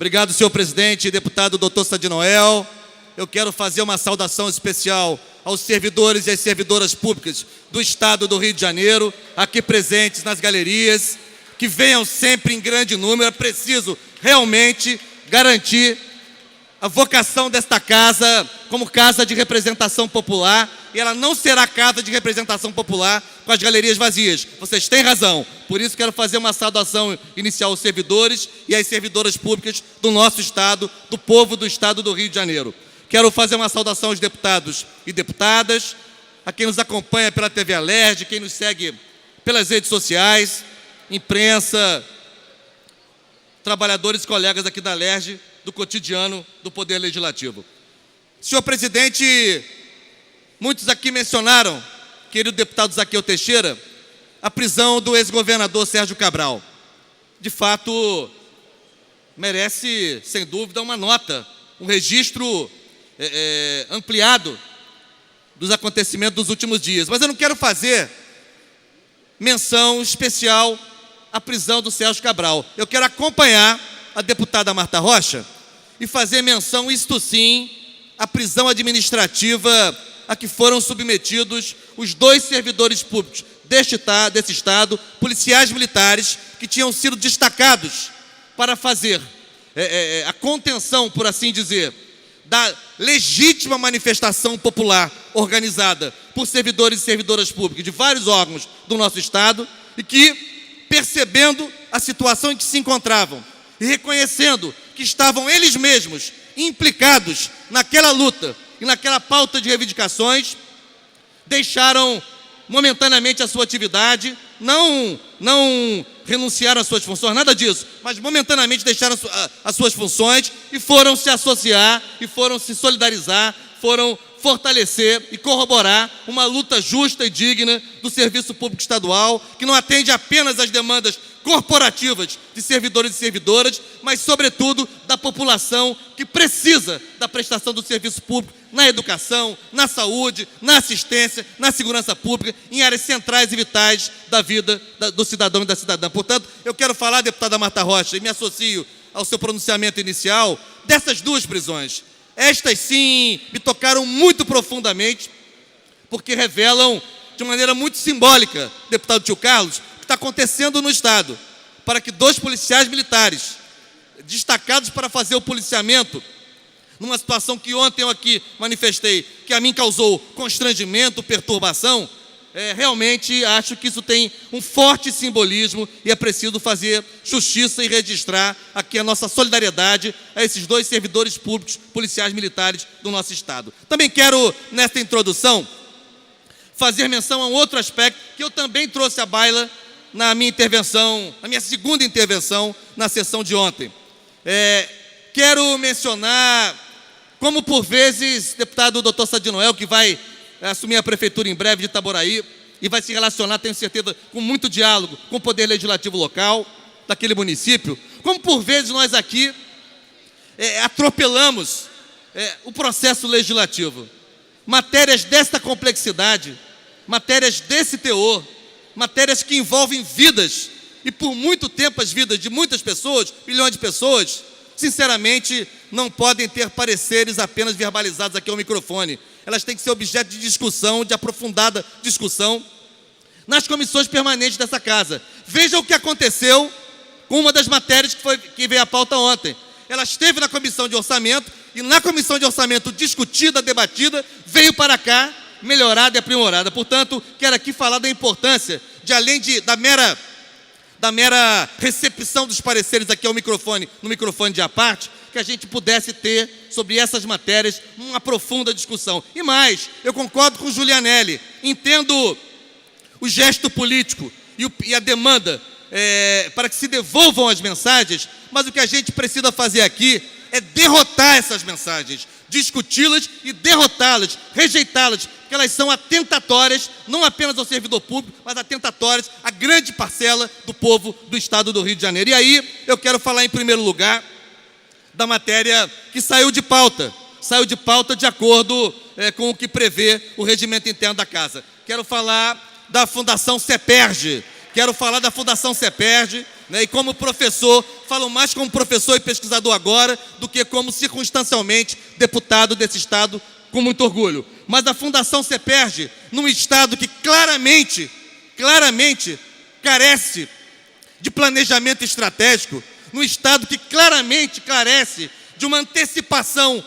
Obrigado, senhor presidente e deputado Dr. Sadi Noel. Eu quero fazer uma saudação especial aos servidores e às servidoras públicas do Estado do Rio de Janeiro, aqui presentes nas galerias, que venham sempre em grande número. É preciso realmente garantir a vocação desta casa como casa de representação popular, e ela não será casa de representação popular com as galerias vazias. Vocês têm razão. Por isso quero fazer uma saudação inicial aos servidores e às servidoras públicas do nosso Estado, do povo do Estado do Rio de Janeiro. Quero fazer uma saudação aos deputados e deputadas, a quem nos acompanha pela TV Alerj, quem nos segue pelas redes sociais, imprensa, trabalhadores e colegas aqui da Alerj, do cotidiano do Poder Legislativo. Senhor presidente, muitos aqui mencionaram, querido deputado Zaqueu Teixeira, a prisão do ex-governador Sérgio Cabral. De fato, merece, sem dúvida, uma nota, um registro ampliado dos acontecimentos dos últimos dias. Mas eu não quero fazer menção especial à prisão do Sérgio Cabral. Eu quero acompanhar a deputada Marta Rocha e fazer menção, isto sim, à prisão administrativa a que foram submetidos os 2 servidores públicos desse Estado, policiais militares, que tinham sido destacados para fazer a contenção, por assim dizer, da legítima manifestação popular organizada por servidores e servidoras públicas de vários órgãos do nosso Estado, e que, percebendo a situação em que se encontravam e reconhecendo que estavam eles mesmos implicados naquela luta e naquela pauta de reivindicações, deixaram momentaneamente a sua atividade, não renunciaram às suas funções, nada disso, mas momentaneamente deixaram as suas funções e foram se associar, e foram se solidarizar, foram fortalecer e corroborar uma luta justa e digna do serviço público estadual, que não atende apenas às demandas corporativas de servidores e servidoras, mas, sobretudo, da população que precisa da prestação do serviço público na educação, na saúde, na assistência, na segurança pública, em áreas centrais e vitais da vida do cidadão e da cidadã. Portanto, eu quero falar, deputada Marta Rocha, e me associo ao seu pronunciamento inicial, dessas 2 prisões. Estas, sim, me tocaram muito profundamente, porque revelam, de maneira muito simbólica, deputado Tio Carlos, o que está acontecendo no Estado, para que 2 policiais militares, destacados para fazer o policiamento, numa situação que ontem eu aqui manifestei, que a mim causou constrangimento, perturbação, realmente acho que isso tem um forte simbolismo e é preciso fazer justiça e registrar aqui a nossa solidariedade a esses 2 servidores públicos, policiais militares do nosso Estado. Também quero, nesta introdução, fazer menção a um outro aspecto que eu também trouxe à baila na minha intervenção, na minha segunda intervenção na sessão de ontem. Quero mencionar como, por vezes, deputado Dr. Sadi Noel, que vai assumir a prefeitura em breve de Itaboraí e vai se relacionar, tenho certeza, com muito diálogo com o poder legislativo local daquele município, como por vezes nós aqui atropelamos o processo legislativo. Matérias desta complexidade, matérias desse teor, matérias que envolvem vidas, e por muito tempo as vidas de muitas pessoas, milhões de pessoas, sinceramente, não podem ter pareceres apenas verbalizados aqui ao microfone. Elas têm que ser objeto de discussão, de aprofundada discussão, nas comissões permanentes dessa casa. Veja o que aconteceu com uma das matérias que veio à pauta ontem. Ela esteve na comissão de orçamento, e na comissão de orçamento discutida, debatida, veio para cá melhorada e aprimorada. Portanto, quero aqui falar da importância de, além da mera recepção dos pareceres aqui ao microfone, no microfone de à parte, que a gente pudesse ter sobre essas matérias uma profunda discussão. E mais, eu concordo com o Julianelli, entendo o gesto político e a demanda para que se devolvam as mensagens, mas o que a gente precisa fazer aqui é derrotar essas mensagens, discuti-las e derrotá-las, rejeitá-las, porque elas são atentatórias, não apenas ao servidor público, mas atentatórias à grande parcela do povo do Estado do Rio de Janeiro. E aí eu quero falar, em primeiro lugar, da matéria que saiu de pauta de acordo com o que prevê o regimento interno da Casa. Quero falar da Fundação CEPERJ, né? E como professor, falo mais como professor e pesquisador agora do que como circunstancialmente deputado desse estado, com muito orgulho. Mas a Fundação CEPERJ, num estado que claramente carece de planejamento estratégico, num estado que claramente carece de uma antecipação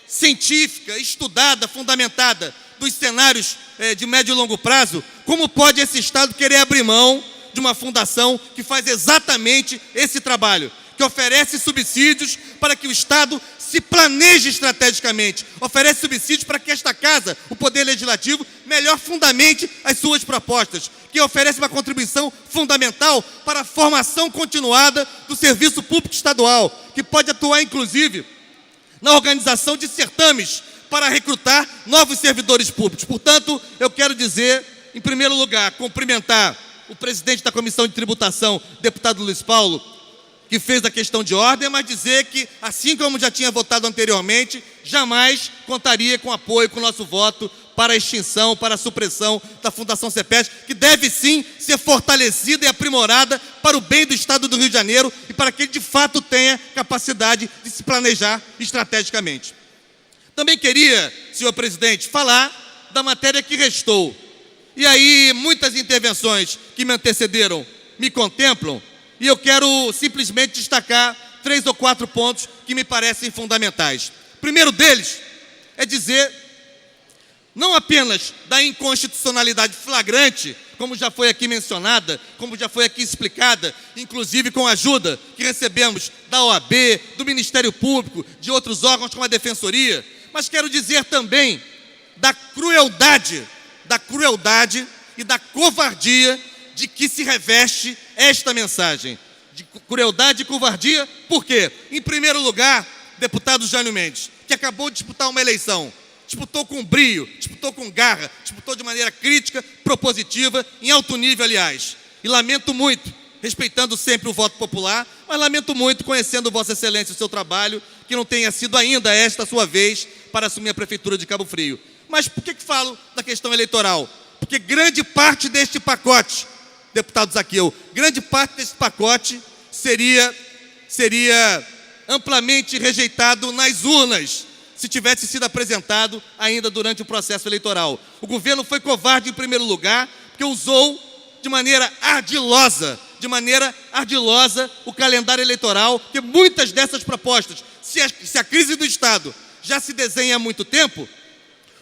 científica, estudada, fundamentada, dos cenários de médio e longo prazo, como pode esse estado querer abrir mão de uma fundação que faz exatamente esse trabalho, que oferece subsídios para que o estado se planeje estrategicamente, oferece subsídios para que esta casa, o Poder Legislativo, melhor fundamente as suas propostas, que oferece uma contribuição fundamental para a formação continuada do serviço público estadual, que pode atuar, inclusive, na organização de certames para recrutar novos servidores públicos. Portanto, eu quero dizer, em primeiro lugar, cumprimentar o presidente da Comissão de Tributação, deputado Luiz Paulo, que fez a questão de ordem, mas dizer que, assim como já tinha votado anteriormente, jamais contaria com apoio, com o nosso voto para a extinção, para a supressão da Fundação CEPERJ, que deve sim ser fortalecida e aprimorada para o bem do Estado do Rio de Janeiro e para que ele de fato tenha capacidade de se planejar estrategicamente. Também queria, senhor presidente, falar da matéria que restou. E aí muitas intervenções que me antecederam me contemplam, e eu quero simplesmente destacar 3 ou 4 pontos que me parecem fundamentais. O primeiro deles é dizer não apenas da inconstitucionalidade flagrante, como já foi aqui mencionada, como já foi aqui explicada, inclusive com a ajuda que recebemos da OAB, do Ministério Público, de outros órgãos como a Defensoria, mas quero dizer também da crueldade e da covardia de que se reveste esta mensagem. De crueldade e covardia, por quê? Em primeiro lugar, deputado Jânio Mendes, que acabou de disputar uma eleição, disputou com brio, disputou com garra, disputou de maneira crítica, propositiva, em alto nível, aliás. E lamento muito, respeitando sempre o voto popular, mas lamento muito, conhecendo Vossa Excelência e o seu trabalho, que não tenha sido ainda esta a sua vez para assumir a Prefeitura de Cabo Frio. Mas por que falo da questão eleitoral? Porque grande parte deste pacote, deputado Zaqueu, grande parte desse pacote seria amplamente rejeitado nas urnas, se tivesse sido apresentado ainda durante o processo eleitoral. O governo foi covarde em primeiro lugar, porque usou de maneira ardilosa o calendário eleitoral, que muitas dessas propostas, se a crise do Estado já se desenha há muito tempo,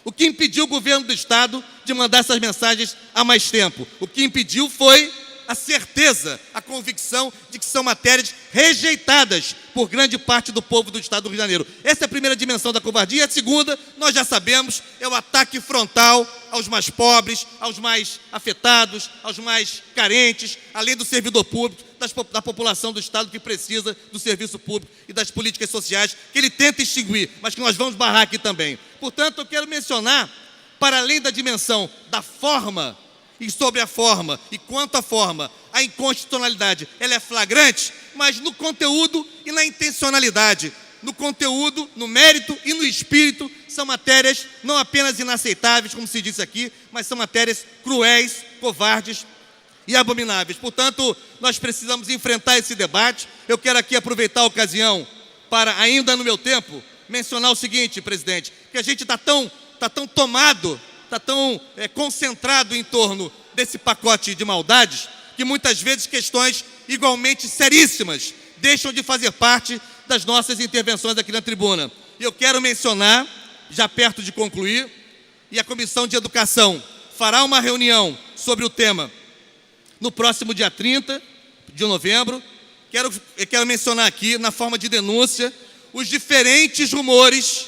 o que impediu o governo do Estado de mandar essas mensagens há mais tempo? O que impediu foi a certeza, a convicção de que são matérias rejeitadas por grande parte do povo do Estado do Rio de Janeiro. Essa é a primeira dimensão da covardia. A segunda, nós já sabemos, é o ataque frontal aos mais pobres, aos mais afetados, aos mais carentes, além do servidor público, da população do Estado que precisa do serviço público e das políticas sociais que ele tenta extinguir, mas que nós vamos barrar aqui também. Portanto, eu quero mencionar, para além da dimensão da forma, e sobre a forma, e quanto à forma, a inconstitucionalidade, ela é flagrante, mas no conteúdo e na intencionalidade, no conteúdo, no mérito e no espírito, são matérias não apenas inaceitáveis, como se disse aqui, mas são matérias cruéis, covardes e abomináveis. Portanto, nós precisamos enfrentar esse debate. Eu quero aqui aproveitar a ocasião para, ainda no meu tempo, mencionar o seguinte, presidente, que a gente está tão tomado, está tão concentrado em torno desse pacote de maldades, que muitas vezes questões igualmente seríssimas deixam de fazer parte das nossas intervenções aqui na tribuna. E eu quero mencionar, já perto de concluir, e a Comissão de Educação fará uma reunião sobre o tema no próximo dia 30 de novembro. Eu quero mencionar aqui, na forma de denúncia, os diferentes rumores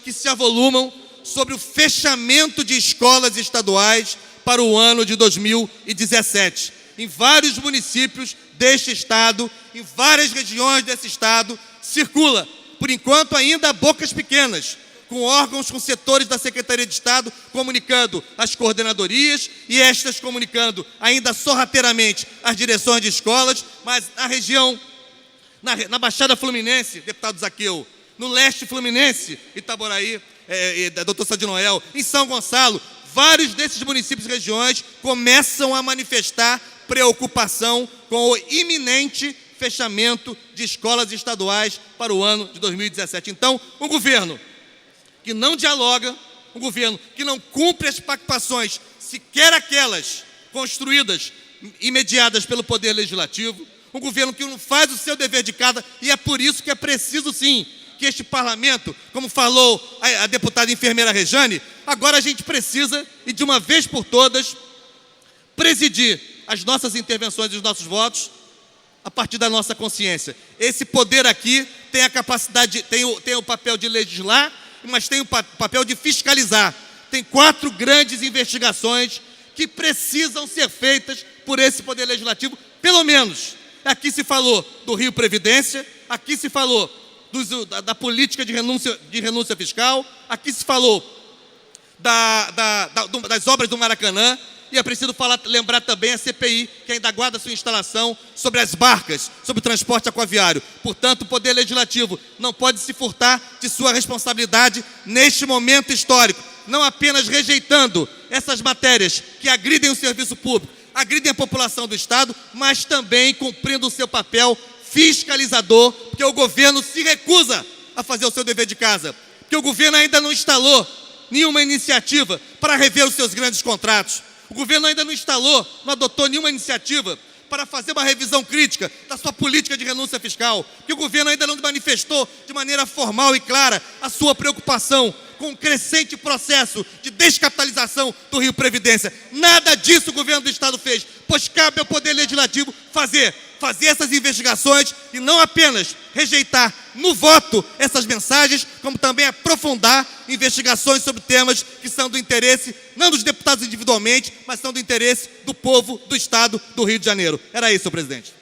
que se avolumam sobre o fechamento de escolas estaduais para o ano de 2017. Em vários municípios deste estado, em várias regiões desse estado, circula, por enquanto ainda a bocas pequenas, com órgãos, com setores da Secretaria de Estado comunicando as coordenadorias e estas comunicando ainda sorrateiramente as direções de escolas, mas na região, na Baixada Fluminense, deputado Zaqueu, no leste fluminense, Itaboraí, doutor Sadi Noel, em São Gonçalo, vários desses municípios e regiões começam a manifestar preocupação com o iminente fechamento de escolas estaduais para o ano de 2017. Então, um governo que não dialoga, um governo que não cumpre as pactuações, sequer aquelas construídas e mediadas pelo Poder Legislativo, um governo que não faz o seu dever de casa, e é por isso que é preciso, sim, que este parlamento, como falou a deputada enfermeira Rejane, agora a gente precisa, e de uma vez por todas, presidir as nossas intervenções e os nossos votos a partir da nossa consciência. Esse poder aqui tem a capacidade, tem o papel de legislar, mas tem o papel de fiscalizar. Tem 4 grandes investigações que precisam ser feitas por esse Poder Legislativo, pelo menos. Aqui se falou do Rio Previdência, aqui se falou da política de renúncia fiscal, aqui se falou das obras do Maracanã, e é preciso lembrar também a CPI, que ainda aguarda sua instalação, sobre as barcas, sobre o transporte aquaviário. Portanto, o Poder Legislativo não pode se furtar de sua responsabilidade neste momento histórico, não apenas rejeitando essas matérias que agridem o serviço público, agridem a população do Estado, mas também cumprindo o seu papel fiscalizador, porque o governo se recusa a fazer o seu dever de casa, porque o governo ainda não instalou nenhuma iniciativa para rever os seus grandes contratos. O governo ainda não adotou nenhuma iniciativa para fazer uma revisão crítica da sua política de renúncia fiscal, que o governo ainda não manifestou de maneira formal e clara a sua preocupação com o crescente processo de descapitalização do Rio Previdência. Nada disso o governo do Estado fez, pois cabe ao Poder Legislativo fazer essas investigações e não apenas rejeitar no voto essas mensagens, como também aprofundar investigações sobre temas que são do interesse, não dos deputados individualmente, mas são do interesse do povo do Estado do Rio de Janeiro. Era isso, senhor presidente.